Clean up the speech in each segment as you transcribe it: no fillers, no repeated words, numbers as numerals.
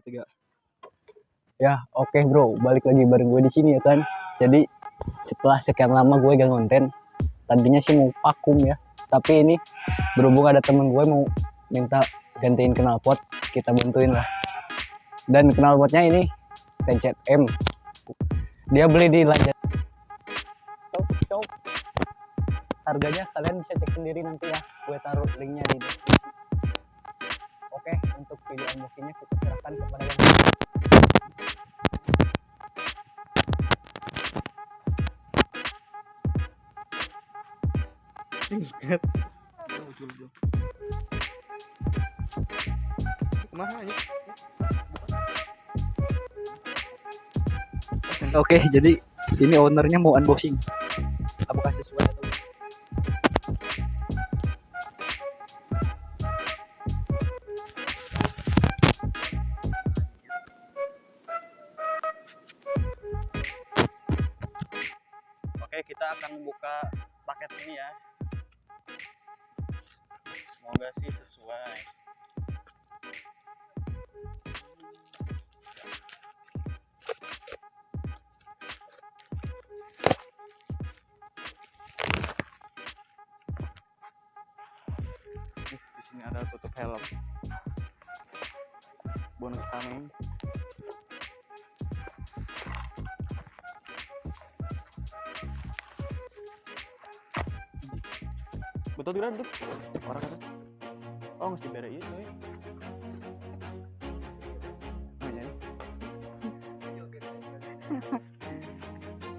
Tiga. Ya, oke bro, balik lagi bareng gue di sini ya kan. Jadi setelah sekian lama gue gak ngonten, tadinya sih mau vakum ya, tapi ini berhubung ada temen gue mau minta gantiin knalpot, kita bantuin lah. Dan knalpotnya ini TZM, dia beli di Lanjat shop. Harganya kalian bisa cek sendiri nanti ya, gue taruh linknya di deskripsi. Oke, untuk video unboxingnya kita serahkan kepada yang Ingat. Oke, jadi ini ownernya mau unboxing. Apakah sesuai atau Oke, kita akan membuka paket ini ya. Semoga sih sesuai. Di sini ada tutup helm. Bonus tameng. Betul tidak tuh? Orang kata. Oh, mesti beda itu ya.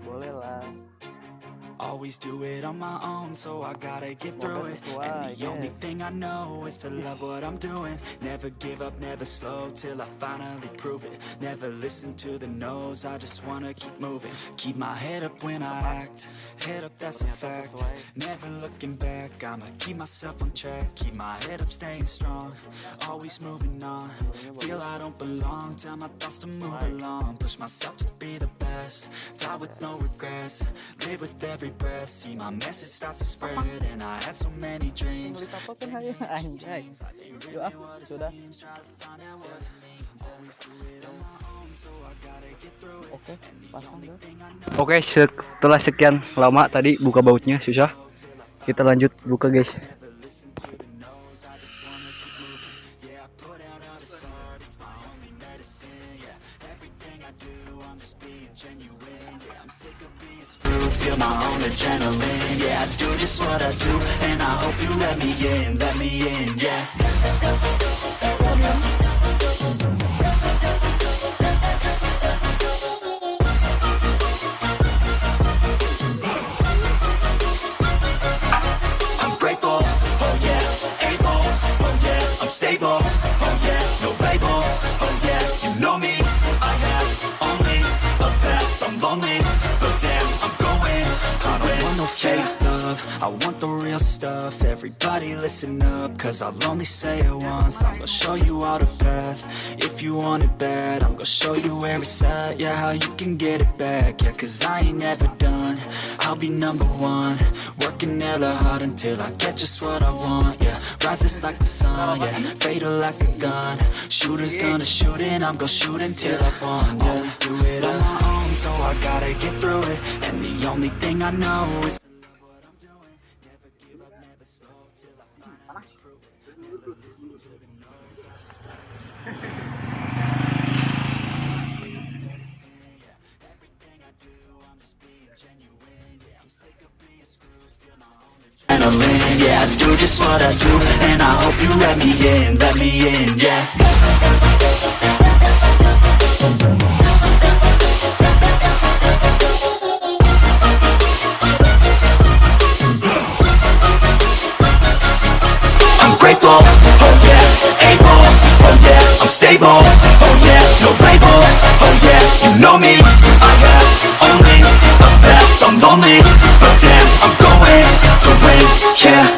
Boleh lah. Always do it on my own, so I gotta get through it. And the only thing I know is to love what I'm doing. Never give up, never slow, till I finally prove it. Never listen to the no's, I just wanna keep moving. Keep my head up when I act, head up, that's a fact. Never looking back, I'ma keep myself on track. Keep my head up, staying strong, always moving on. Feel I don't belong, tell my thoughts to move along. Push myself to be the best, die with no regrets. Live with every breath, see my message start to spread. And I had so many dreams. Anjay. Sudah. Oke, setelah sekian lama tadi buka bautnya susah. Kita lanjut buka, guys. Feel my own adrenaline, yeah, I do just what I do, and I hope you let me in, yeah. I'm grateful, oh yeah, able, oh yeah, I'm stable, oh yeah, no label, oh yeah, you know me, I have only a path, I'm lonely, but damn, I'm going to win. I don't want no fake love, I want the real stuff. Everybody listen up, cause I'll only say it once. I'm gonna show you all the path, if you want it bad. I'm gonna show you where it's at, yeah, how you can get it back. Yeah, cause I ain't never done, I'll be number one. Working hella hard until I get just what I want, yeah. Rises like the sun, yeah, fatal like a gun. Shooters gonna shoot and I'm gonna shoot until I won, yeah. Always do it on my own, so I gotta get through it. And the only thing I know is to love what I'm doing. Never give up, never slow, till I finally prove it. Never listen to the noise, I just everything I do, I'm just being genuine. Yeah, I'm sick of being screwed, feel my own adrenaline. Yeah, I do just what I do, and I hope you let me in, yeah. I'm grateful, oh yeah, able, oh yeah, I'm stable, oh yeah, no label, oh yeah, you know me, I have only a path, I'm lonely, but damn, I'm going to win, yeah.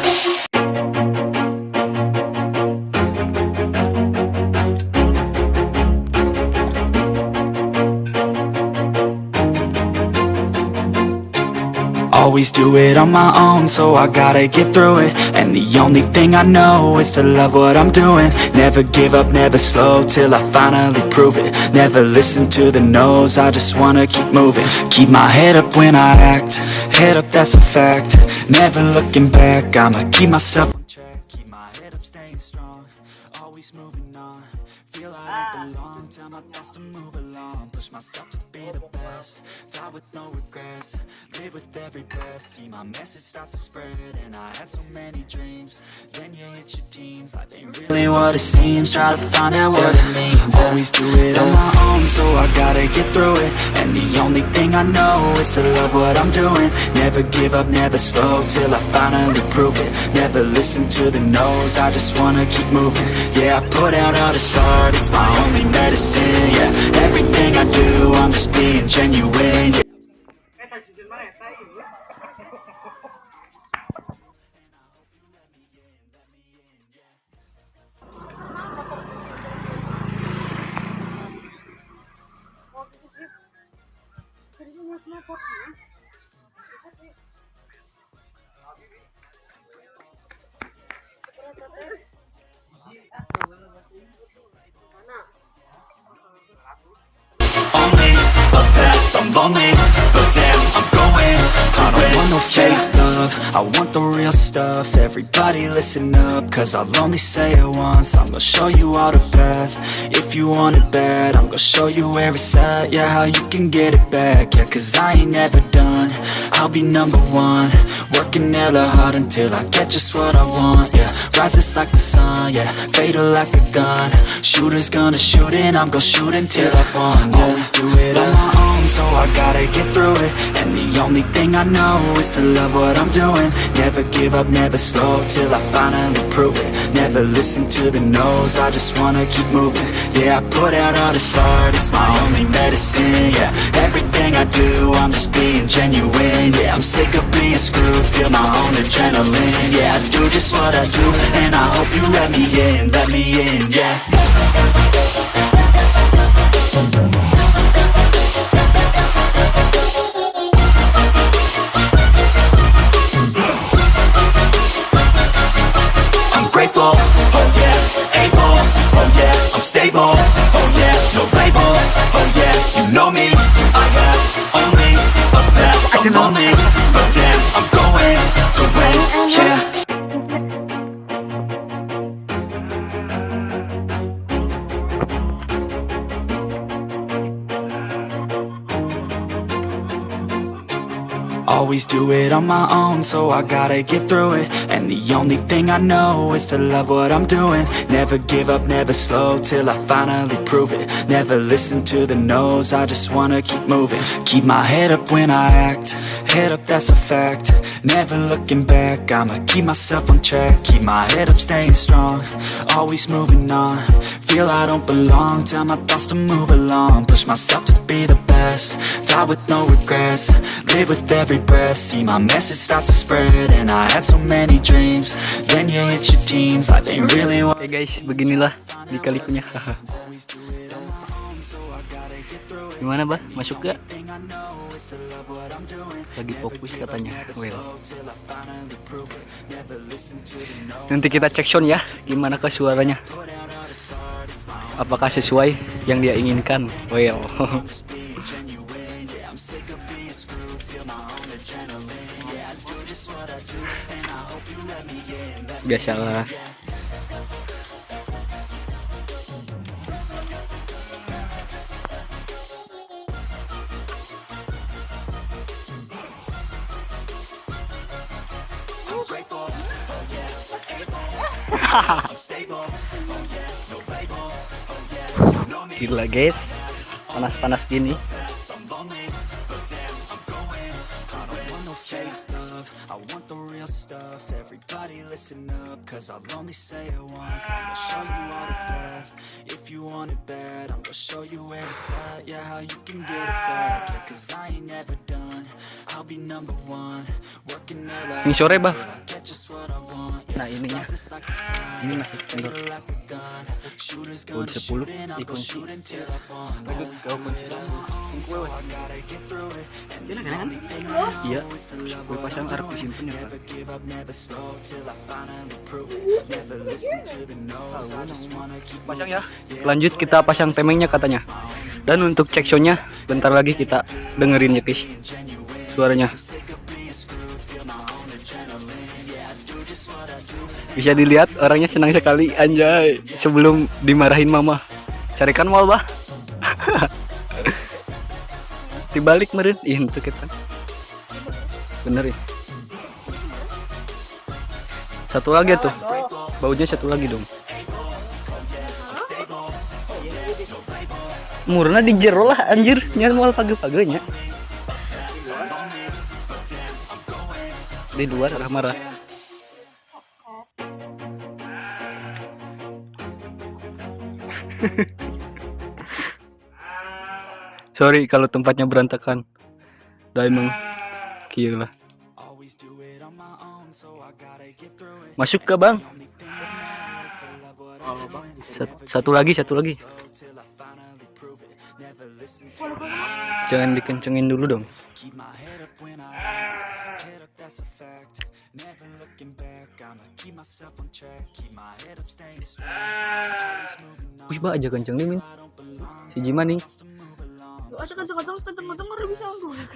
Always do it on my own, so I gotta get through it. And the only thing I know is to love what I'm doing. Never give up, never slow, till I finally prove it. Never listen to the no's, I just wanna keep moving. Keep my head up when I act, head up, that's a fact. Never looking back, I'ma keep myself on track. Keep my head up, staying strong, always moving on. Feel I don't belong, tell my thoughts to move along. Push myself to be the best, die with no regrets. Live with every breath, see my message start to spread. And I had so many dreams, then you hit your teens. Life ain't really what it seems, try to find out what it means. Always do it on my own, so I gotta get through it. And the only thing I know is to love what I'm doing. Never give up, never slow, till I finally prove it. Never listen to the no's, I just wanna keep moving. Yeah, I put out all this art, it's my only medicine. Yeah, everything I do, I'm just being genuine. Yeah. Only a path, I'm lonely, but damn, I'm going to I don't want no fake love, I want the real stuff. Everybody listen up, cause I'll only say it once. I'm gonna show you all the path, if you want it bad. I'm gonna show you where it's at, yeah, how you can get it back. Yeah, cause I ain't never done, I'll be number one. Working hella hard until I get just what I want. Yeah, rises like the sun, yeah, fatal like a gun. Shooters gonna shoot and I'm gonna shoot until I won. Yeah. Always do it on my own, so I gotta get through it. And the only thing I know is to love what I'm doing. Never give up, never slow, till I finally prove it. Never listen to the no's, I just wanna keep moving. Yeah, I put out all this art, it's my only medicine. Yeah, everything I do, I'm just being genuine. Yeah, I'm sick of being screwed, feel my own adrenaline. Yeah, I do just what I do, and I hope you let me in, yeah. Grateful, oh yeah, able, oh yeah, I'm stable, oh yeah, no label, oh yeah, you know me, I have only a path, I'm lonely, but damn, I'm going to win, yeah. Always do it on my own, so I gotta get through it. And the only thing I know is to love what I'm doing. Never give up, never slow, till I finally prove it. Never listen to the no's, I just wanna keep moving. Keep my head up when I act, head up, that's a fact. Never looking back, I'ma keep myself on track. Keep my head up, staying strong, always moving on. Feel I don't belong, tell my thoughts to move along. Push myself to be the best, die with no regrets. Live with every breath, see my message start to spread. And I had so many dreams, then you hit your teens. Life ain't really what. Oke guys, beginilah lika-likunya. Gimana bah, masuk gak? Lagi fokus katanya. Well, nanti kita cek sound ya, gimana ke suaranya, apakah sesuai yang dia inginkan. Well. Biasalah. Gila guys, panas-panas gini. I want the real stuff, everybody listen up, cause I'll only say it once. I'm gonna show you all the path, if you want it bad. I'm gonna show you where it's at, yeah, how you can get it back. Yeah, cause I ain't never done, I'll be number one. Working hella Ini sore bah. hard, get just what I want. Nah ininya, Just like the sun, ini masih kendor. like a gun. Shooters Udah gonna 10 shoot and I go dikunci. shoot until I fall. So I gotta get through it. And the only thing I know Iya, is to love gue what pasang I'm harap doing. disimpan ya Pak. Never give up, never slow till I finally prove it. Never listen to the no's. I just wanna keep Pasang ya. Lanjut kita pasang temengnya katanya. Dan untuk cek soundnya bentar lagi kita dengerin ya guys. Suaranya. Bisa dilihat orangnya senang sekali anjay sebelum dimarahin mama. Carikan mal bah. Dibalik meren itu kita. Bener ya. Satu lagi tuh. Baunya satu lagi dong. Murna di jero lah anjir, nyan mal page-pagenya. Di luar marah. Sorry kalau tempatnya berantakan. Dah emang kieu lah. Masuk ke bang. Satu lagi. Jangan dikencengin dulu dong. Push ba aja kenceng nih min. Si Jiman nih.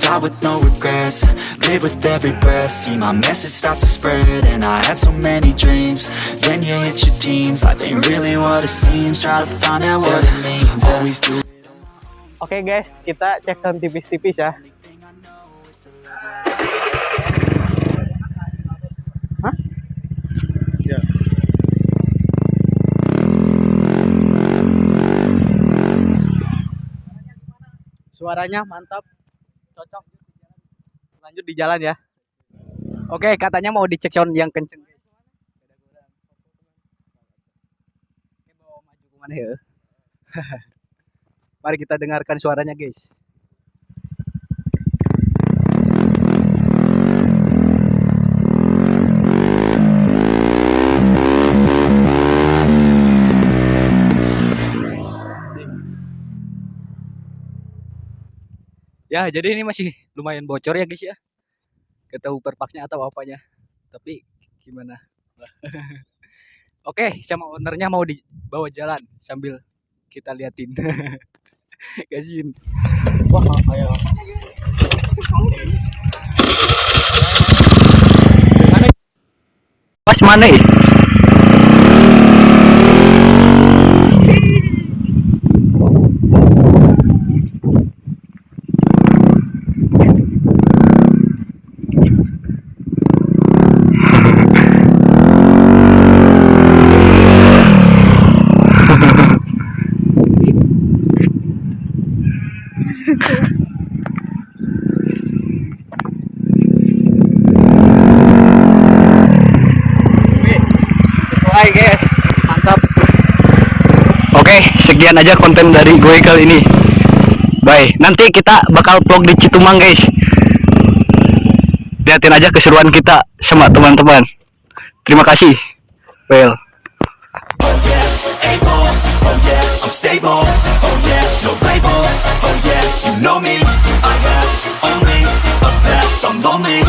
Die with no regrets, live with every breath. See my message start to spread, and I had so many dreams. Then you hit your teens, life ain't really what it seems. Try to find out what it means. Always do. Oke guys, kita cek sound tipis-tipis ya. Hah? Ya. Suaranya mantap, cocok. Lanjut di jalan ya. Oke, katanya mau dicek sound yang kenceng. Oke, bawa maju kemana ya? Mari kita dengarkan suaranya guys. Ya, jadi ini masih lumayan bocor ya guys ya. Gak tahu perpaknya atau apanya. Tapi gimana? Oke, sama ownernya mau dibawa jalan sambil kita liatin. Kasihin. Wah, ayo. Pas mana ya? Sesuai guys, mantap. Oke, sekian aja konten dari gue kali ini. Bye. Nanti kita bakal vlog di Citumang guys. Lihatin aja keseruan kita sama teman-teman. Terima kasih. Well. Oh yeah, able, oh yeah, I'm stable, oh yeah, no label, oh yeah, you know me, I have only a path, I'm lonely,